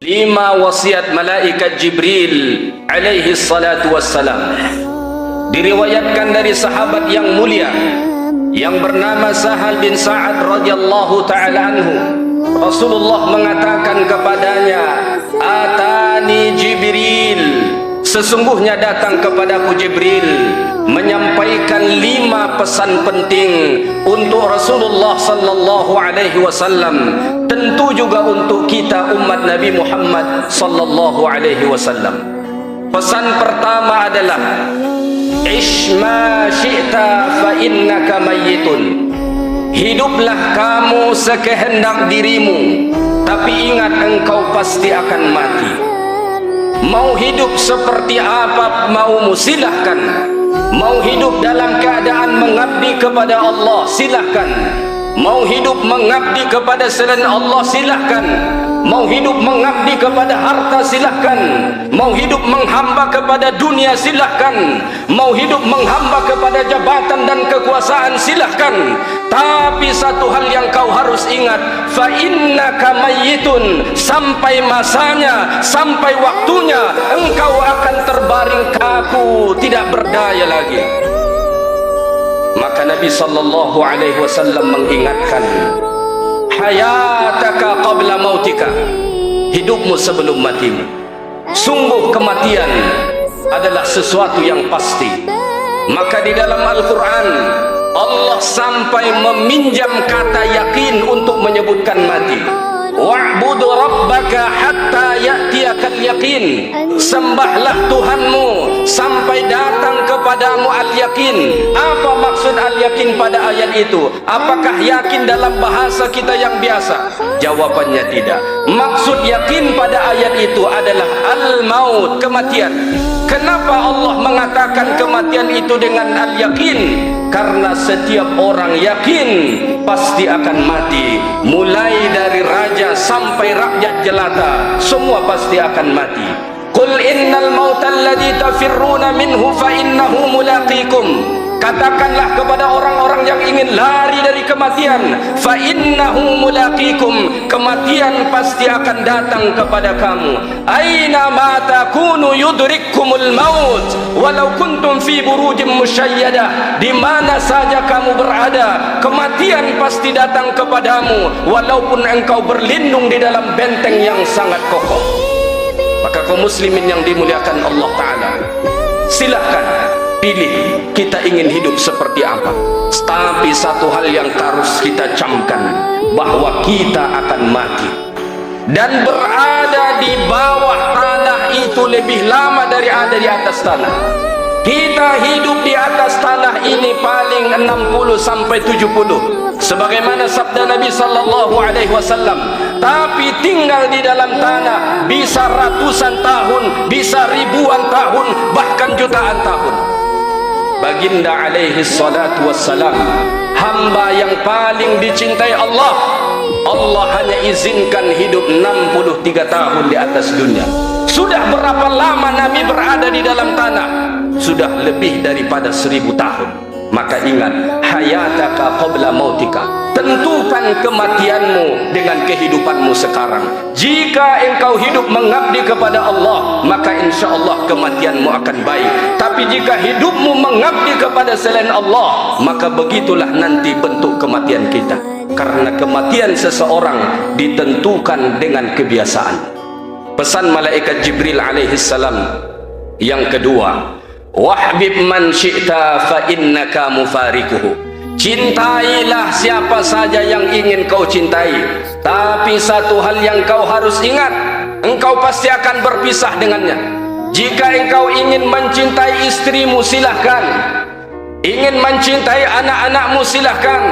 Bima wasiat malaikat Jibril alaihi salatu wassalam. Diriwayatkan dari sahabat yang mulia yang bernama Sahal bin Sa'ad radhiyallahu ta'ala anhu, Rasulullah mengatakan kepadanya, atani Jibril, sesungguhnya datang kepadaku Jibril menyampaikan 5 pesan penting untuk Rasulullah sallallahu alaihi wasallam, tentu juga untuk kita umat Nabi Muhammad sallallahu alaihi wasallam. Pesan pertama adalah ish ma syi'ta fa innaka mayyitun. Hiduplah kamu sekehendak dirimu, tapi ingat engkau pasti akan mati. Mau hidup seperti apa maumu silahkan. Mau hidup dalam keadaan mengabdi kepada Allah silahkan. Mau hidup mengabdi kepada selain Allah silahkan. Mau hidup mengabdi kepada harta silahkan. Mau hidup menghamba kepada dunia silahkan. Mau hidup menghamba kepada jabatan dan kekuasaan silahkan. Tapi satu hal yang kau harus ingat, fa innaka mayyitun, sampai masanya, sampai waktunya engkau akan terbaring kaku, tidak berdaya lagi. Maka Nabi sallallahu alaihi wasallam mengingatkan, hayataka qabla mautika, hidupmu sebelum matimu. Sungguh kematian adalah sesuatu yang pasti. Maka di dalam Al-Quran Allah sampai meminjam kata yakin untuk menyebutkan mati. Wa'budu rabbaka hatta ya'tiyakal yakin. Sembahlah Tuhanmu sampai datang kepadamu al-yakin. Apa maksud al-yakin pada ayat itu? Apakah yakin dalam bahasa kita yang biasa? Jawabannya tidak. Maksud yakin pada ayat itu adalah al-maut, kematian. Kenapa Allah mengatakan kematian itu dengan al-yakin? Karena setiap orang yakin pasti akan mati. Mulai dari raja sampai rakyat jelata, semua pasti akan mati. Qul innal mautal ladzi tafirruna minhu fa innahu mulaqikum. Katakanlah kepada orang-orang yang ingin lari dari kematian, fa innahu mulaqikum, kematian pasti akan datang kepada kamu. Aina ma takunu yudrikkumul maut walau kuntum fi burujin musyayyadah. Di mana saja kamu berada, kematian pasti datang kepadamu walaupun engkau berlindung di dalam benteng yang sangat kokoh. Maka kaum muslimin yang dimuliakan Allah Ta'ala, silahkan pilih kita ingin hidup seperti apa. Tapi satu hal yang harus kita camkan, bahwa kita akan mati. Dan berada di bawah tanah itu lebih lama dari ada di atas tanah. Kita hidup di atas tanah ini paling 60 sampai 70, sebagaimana sabda Nabi sallallahu alaihi wasallam. Tapi tinggal di dalam tanah bisa ratusan tahun, bisa ribuan tahun, bahkan jutaan tahun. Baginda alaihi salatu wassalam, hamba yang paling dicintai Allah, Allah hanya izinkan hidup 63 tahun di atas dunia. Sudah berapa lama Nabi berada di dalam tanah? Sudah lebih daripada 1000 tahun. Maka ingat, hayataka qabla mautika. Tentukan kematianmu dengan kehidupanmu sekarang. Jika engkau hidup mengabdi kepada Allah, maka insya Allah kematianmu akan baik. Tapi jika hidupmu mengabdi kepada selain Allah, maka begitulah nanti bentuk kematian kita. Karena kematian seseorang ditentukan dengan kebiasaan. Pesan malaikat Jibril alaihissalam yang kedua, wahbib man syi'ta fa innaka mufarikuhu. Cintailah siapa saja yang ingin kau cintai, tapi satu hal yang kau harus ingat, engkau pasti akan berpisah dengannya. Jika engkau ingin mencintai istrimu silahkan, ingin mencintai anak-anakmu silahkan,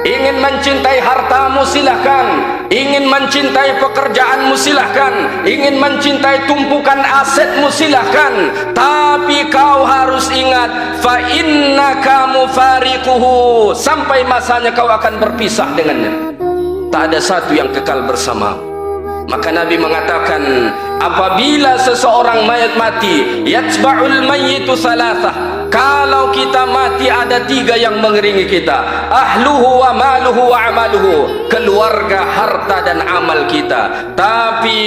ingin mencintai hartamu silahkan, ingin mencintai pekerjaanmu silahkan, ingin mencintai tumpukan asetmu silahkan. Tapi kau harus ingat, fa innaka mufariquhu, sampai masanya kau akan berpisah dengannya. Tak ada satu yang kekal bersama. Maka Nabi mengatakan, apabila seseorang mayat mati, yatba'ul mayyitu thalathah. Kalau kita mati ada 3 yang mengiringi kita, ahluhu wa maluhu wa amaluhu, keluarga, harta dan amal kita. Tapi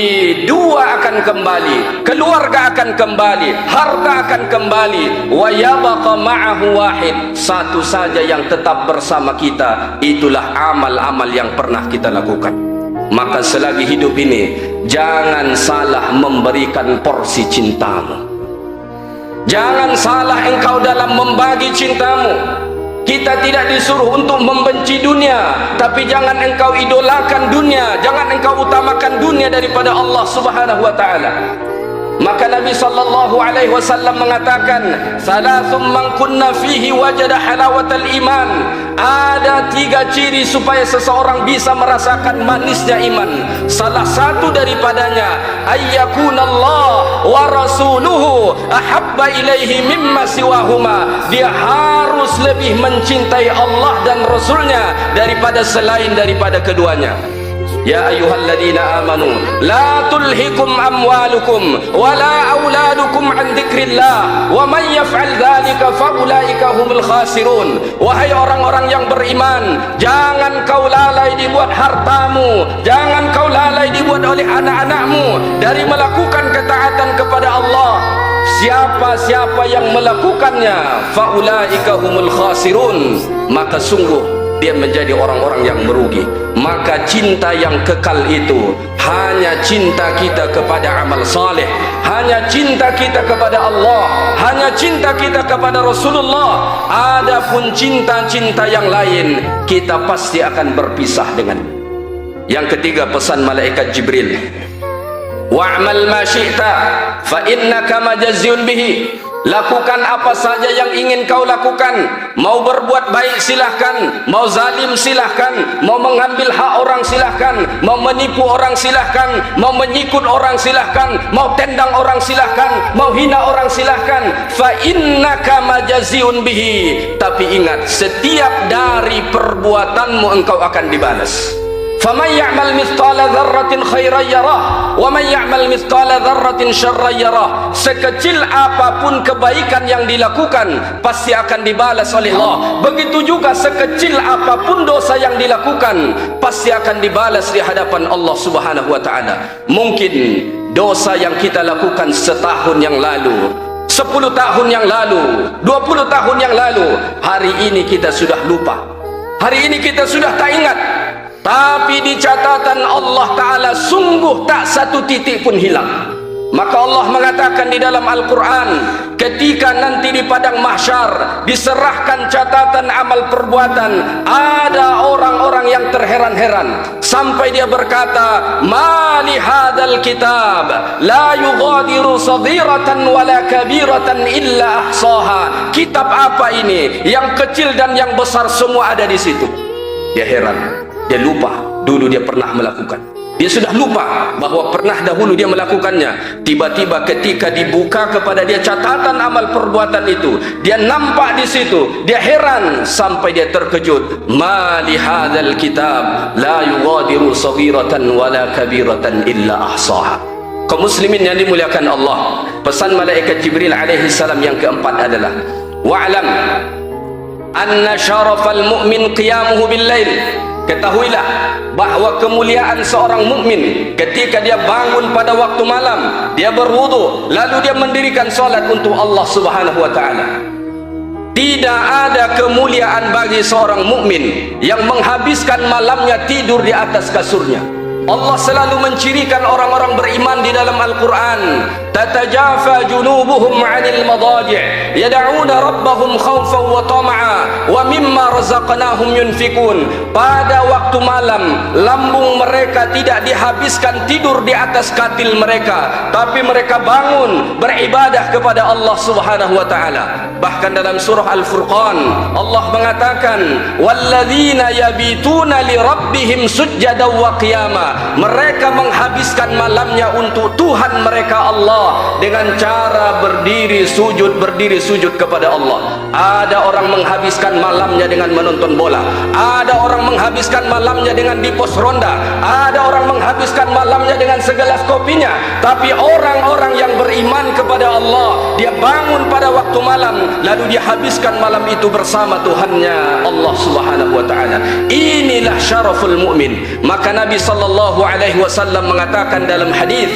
2 akan kembali, keluarga akan kembali, harta akan kembali. Wa yabqa ma'ahu wahid, satu saja yang tetap bersama kita, itulah amal-amal yang pernah kita lakukan. Maka selagi hidup ini, jangan salah memberikan porsi cintamu. Jangan salah engkau dalam membagi cintamu. Kita tidak disuruh untuk membenci dunia, tapi jangan engkau idolakan dunia, jangan engkau utamakan dunia daripada Allah Subhanahu wa taala. Maka Nabi sallallahu alaihi wasallam mengatakan, "Salasun man kunna fihi wajada halawatal iman." Ada 3 ciri supaya seseorang bisa merasakan manisnya iman. Salah satu daripadanya, ayyakunallah wa rasuluhu ahabba ilaihi mimma siwahuma. Dia harus lebih mencintai Allah dan Rasulnya daripada selain daripada keduanya. Ya ayyuhalladzina amanu la tulhikum amwalukum wala auladukum an dzikrillah wa man yaf'al dzalika faulaika humul khasirun. Wahai orang-orang yang beriman, jangan kau lalai dibuat hartamu, jangan kau lalai dibuat oleh anak-anakmu dari melakukan ketaatan kepada Allah. Siapa-siapa yang melakukannya, faulaika humul khasirun, maka sungguh dia menjadi orang-orang yang merugi. Maka cinta yang kekal itu hanya cinta kita kepada amal saleh, hanya cinta kita kepada Allah, hanya cinta kita kepada Rasulullah. Adapun cinta-cinta yang lain, kita pasti akan berpisah dengan. Yang ketiga, pesan malaikat Jibril, wa'mal ma syi'ta fa innaka majaziyun bihi. Lakukan apa saja yang ingin kau lakukan. Mau berbuat baik silahkan, mau zalim silahkan, mau mengambil hak orang silahkan, mau menipu orang silahkan, mau menyikut orang silahkan, mau tendang orang silahkan, mau hina orang silahkan. Fa innaka majaziyun bihi. Tapi ingat, setiap dari perbuatanmu engkau akan dibalas. فَمَنْ يَعْمَلْ مِثْقَالَ ذَرَّةٍ خَيْرًا يَرَهُ وَمَنْ يَعْمَلْ مِثْقَالَ ذَرَّةٍ شَرًّا يَرَهُ. Sekecil apapun kebaikan yang dilakukan, pasti akan dibalas oleh Allah. Begitu juga sekecil apapun dosa yang dilakukan, pasti akan dibalas di hadapan Allah Subhanahu wa taala. Mungkin dosa yang kita lakukan setahun yang lalu, 10 tahun yang lalu, 20 tahun yang lalu, hari ini kita sudah lupa, hari ini kita sudah tak ingat. Tapi di catatan Allah Ta'ala sungguh tak satu titik pun hilang. Maka Allah mengatakan di dalam Al-Quran, ketika nanti di padang mahsyar diserahkan catatan amal perbuatan, ada orang-orang yang terheran-heran sampai dia berkata, ma li hadzal kitab la yughadiru saghiratan wala kabiratan illa ahsaha. Kitab apa ini? Yang kecil dan yang besar semua ada di situ. Dia heran, dia lupa dulu dia pernah melakukan. Dia sudah lupa bahwa pernah dahulu dia melakukannya. Tiba-tiba ketika dibuka kepada dia catatan amal perbuatan itu, dia nampak di situ, dia heran sampai dia terkejut. Ma li hadzal kitab la yughadiru saghiratan wala kabiratan illa ahsaha. Kaum muslimin yang dimuliakan Allah, pesan malaikat Jibril alaihi salam yang keempat adalah, wa'lam anna syarafal mu'min qiyamuhu bil lail. Ketahuilah bahwa kemuliaan seorang mukmin ketika dia bangun pada waktu malam, dia berwudu, lalu dia mendirikan salat untuk Allah Subhanahu wa taala. Tidak ada kemuliaan bagi seorang mukmin yang menghabiskan malamnya tidur di atas kasurnya. Allah selalu mencirikan orang-orang beriman di dalam Al-Quran, tatajafa junubuhum 'anil madaji' yad'una rabbahum khaufan wa tama'a wa mimma razaqnahum yunfikun. Pada waktu malam, lambung mereka tidak dihabiskan tidur di atas katil mereka, tapi mereka bangun beribadah kepada Allah Subhanahu wa taala. Bahkan dalam surah Al-Furqan Allah mengatakan, walladzina yabituna li rabbihim sujjadan wa qiyama. Mereka menghabiskan malamnya untuk Tuhan mereka Allah dengan cara berdiri sujud kepada Allah. Ada orang menghabiskan malamnya dengan menonton bola, ada orang menghabiskan malamnya dengan di pos ronda, ada orang menghabiskan malamnya dengan segelas kopinya. Tapi orang-orang yang beriman kepada Allah, dia bangun pada waktu malam, lalu dia habiskan malam itu bersama Tuhannya Allah Subhanahu wa taala. Inilah syaraful mukmin. Maka Nabi sallallahu alaihi wasallam mengatakan dalam hadis,